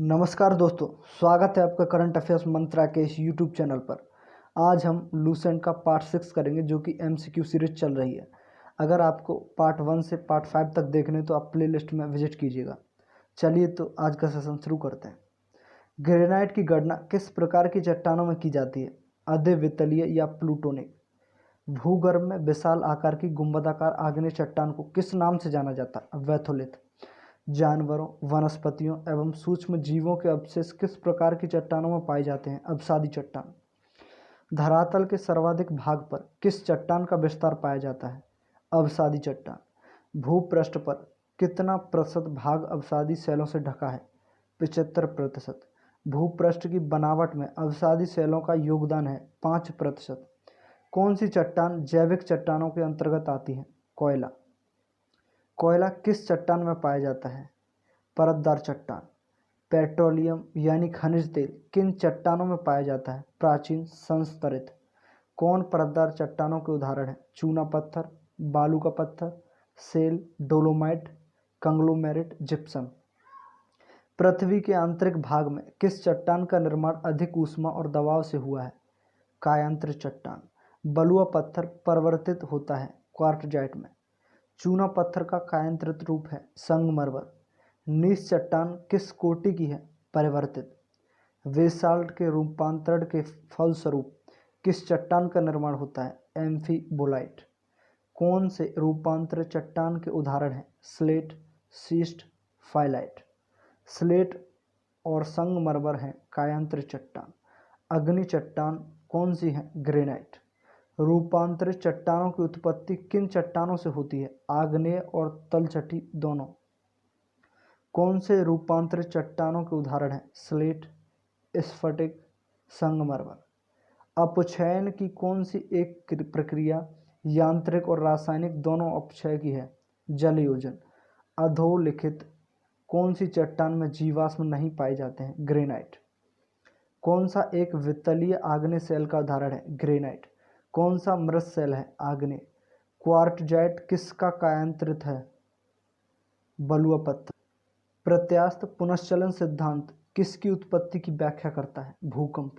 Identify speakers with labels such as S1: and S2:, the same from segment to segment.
S1: नमस्कार दोस्तों, स्वागत है आपका करंट अफेयर्स मंत्रा के इस यूट्यूब चैनल पर। आज हम लूसेंट का पार्ट 6 करेंगे जो कि एमसीक्यू सीरीज चल रही है। अगर आपको पार्ट 1 से पार्ट 5 तक देखने तो आप प्लेलिस्ट में विजिट कीजिएगा। चलिए तो आज का सेशन शुरू करते हैं। ग्रेनाइट की गणना किस प्रकार की चट्टानों में की जाती है? अधोवितलीय या प्लूटोनिक? भूगर्भ में विशाल आकार की गुंबदाकार आग्नेय चट्टान को किस नाम से जाना जाता है? वैथोलिथ। जानवरों, वनस्पतियों एवं सूक्ष्म जीवों के अवशेष किस प्रकार की चट्टानों में पाए जाते हैं? अवसादी चट्टान। धरातल के सर्वाधिक भाग पर किस चट्टान का विस्तार पाया जाता है? अवसादी चट्टान। भूपृष्ठ पर कितना प्रतिशत भाग अवसादी शैलों से ढका है? 75%। भूपृष्ठ की बनावट में अवसादी शैलों का योगदान है 5%। कौन सी चट्टान जैविक चट्टानों के अंतर्गत आती है? कोयला। कोयला किस चट्टान में पाया जाता है? परतदार चट्टान। पेट्रोलियम यानी खनिज तेल किन चट्टानों में पाया जाता है? प्राचीन संस्तरित। कौन परतदार चट्टानों के उदाहरण हैं? चूना पत्थर, बालू का पत्थर, सेल, डोलोमाइट, कंग्लोमेरेट, जिप्सम। पृथ्वी के आंतरिक भाग में किस चट्टान का निर्माण अधिक ऊष्मा और दबाव से हुआ है? कायांतरित चट्टान। बलुआ पत्थर परिवर्तित होता है क्वार्टजाइट में। चूना पत्थर का कायांतरित रूप है संगमरमर। नीस चट्टान किस कोटि की है? परिवर्तित। बेसाल्ट के रूपांतरण के फलस्वरूप किस चट्टान का निर्माण होता है? एम्फीबोलाइट। कौन से रूपांतरित चट्टान के उदाहरण हैं? Slate, शीस्ट, phyllite. स्लेट और संगमरमर हैं कायांतरित चट्टान। अग्नि चट्टान कौन सी है? ग्रेनाइट। रूपांतरित चट्टानों की उत्पत्ति किन चट्टानों से होती है? आग्नेय और तलछटी दोनों। कौन से रूपांतरित चट्टानों के उदाहरण हैं? स्लेट, स्फटिक, संगमरमर। अपक्षयन की कौन सी एक प्रक्रिया यांत्रिक और रासायनिक दोनों अपक्षय की है? जल योजन। अधोलिखित कौन सी चट्टान में जीवाश्म नहीं पाए जाते हैं? ग्रेनाइट। कौन सा एक वितलीय आग्नेय शैल का उदाहरण है? ग्रेनाइट। कौन सा मृत शैल है? आग्नेय। क्वार्टजाइट किसका कायांतरित है? बलुआ पत्थर। प्रत्यास्थ पुनश्चलन सिद्धांत किसकी उत्पत्ति की व्याख्या करता है? भूकंप।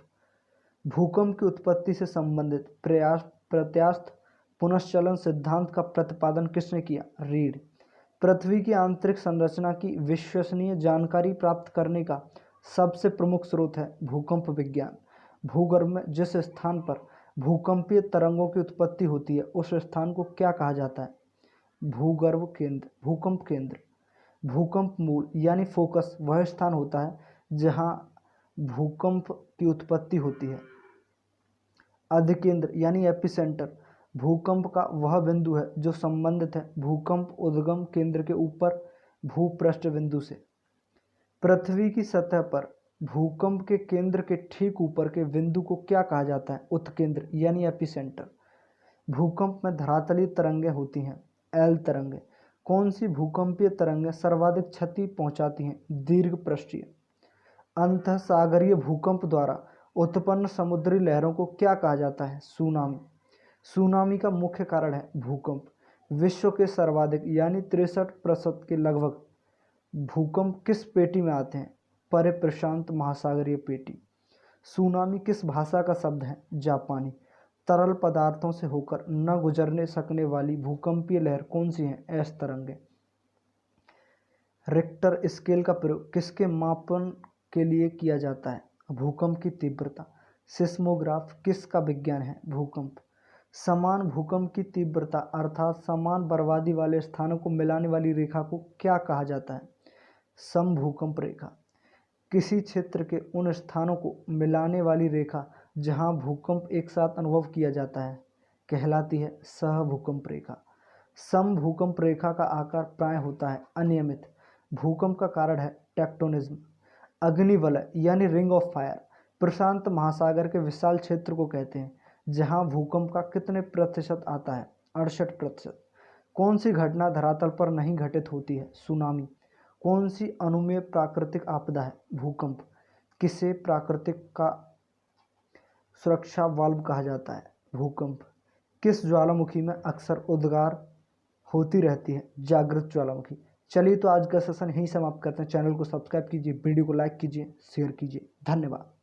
S1: भूकंप की उत्पत्ति से संबंधित प्रत्यास्थ पुनश्चलन सिद्धांत का प्रतिपादन किसने किया? रीड। पृथ्वी की आंतरिक संरचना की विश्वसनीय जानकारी प्राप्त करने का सबसे प्रमुख स्रोत है भूकंप विज्ञान। भूगर्भ में जिस स्थान पर भूकंपीय तरंगों की उत्पत्ति होती है उस स्थान को क्या कहा जाता है? भूगर्भ केंद्र, भूकंप केंद्र। भूकंप मूल यानी फोकस वह स्थान होता है जहां भूकंप की उत्पत्ति होती है। अधिकेंद्र यानी एपिसेंटर भूकंप का वह बिंदु है जो संबंधित है भूकंप उद्गम केंद्र के ऊपर भूपृष्ठ बिंदु से। पृथ्वी की सतह पर भूकंप के केंद्र के ठीक ऊपर के बिंदु को क्या कहा जाता है? उत्केंद्र यानी एपिसेंटर। भूकंप में धरातलीय तरंगें होती हैं, एल तरंगें। कौन सी भूकंपीय तरंगें सर्वाधिक क्षति पहुंचाती हैं? दीर्घ पृष्ठीय। अंतःसागरीय भूकंप द्वारा उत्पन्न समुद्री लहरों को क्या कहा जाता है? सुनामी। सुनामी का मुख्य कारण है भूकंप। विश्व के सर्वाधिक यानी 63% के लगभग भूकंप किस पेटी में आते हैं? परिप्रशांत महासागरीय पेटी। सुनामी किस भाषा का शब्द है? जापानी। तरल पदार्थों से होकर न गुजरने सकने वाली भूकंपीय लहर कौन सी है? एस तरंगे। रिक्टर स्केल का प्रयोग किसके मापन के लिए किया जाता है? भूकंप की तीव्रता। सिस्मोग्राफ किसका विज्ञान है? भूकंप। समान भूकंप की तीव्रता अर्थात समान बर्बादी वाले स्थानों को मिलाने वाली रेखा को क्या कहा जाता है? समभूकंप रेखा। किसी क्षेत्र के उन स्थानों को मिलाने वाली रेखा जहां भूकंप एक साथ अनुभव किया जाता है कहलाती है सहभूकंप रेखा। समभूकंप रेखा का आकार प्राय होता है अनियमित। भूकंप का कारण है टेक्टोनिज्म। अग्निवलय यानी रिंग ऑफ फायर प्रशांत महासागर के विशाल क्षेत्र को कहते हैं जहां भूकंप का कितने प्रतिशत आता है? 68%। कौन सी घटना धरातल पर नहीं घटित होती है? सुनामी। कौन सी अनुमेय प्राकृतिक आपदा है? भूकंप। किसे प्राकृतिक का सुरक्षा वाल्व कहा जाता है? भूकंप। किस ज्वालामुखी में अक्सर उद्गार होती रहती है? जागृत ज्वालामुखी। चलिए तो आज का सेशन यहीं समाप्त करते हैं। चैनल को सब्सक्राइब कीजिए, वीडियो को लाइक कीजिए, शेयर कीजिए। धन्यवाद।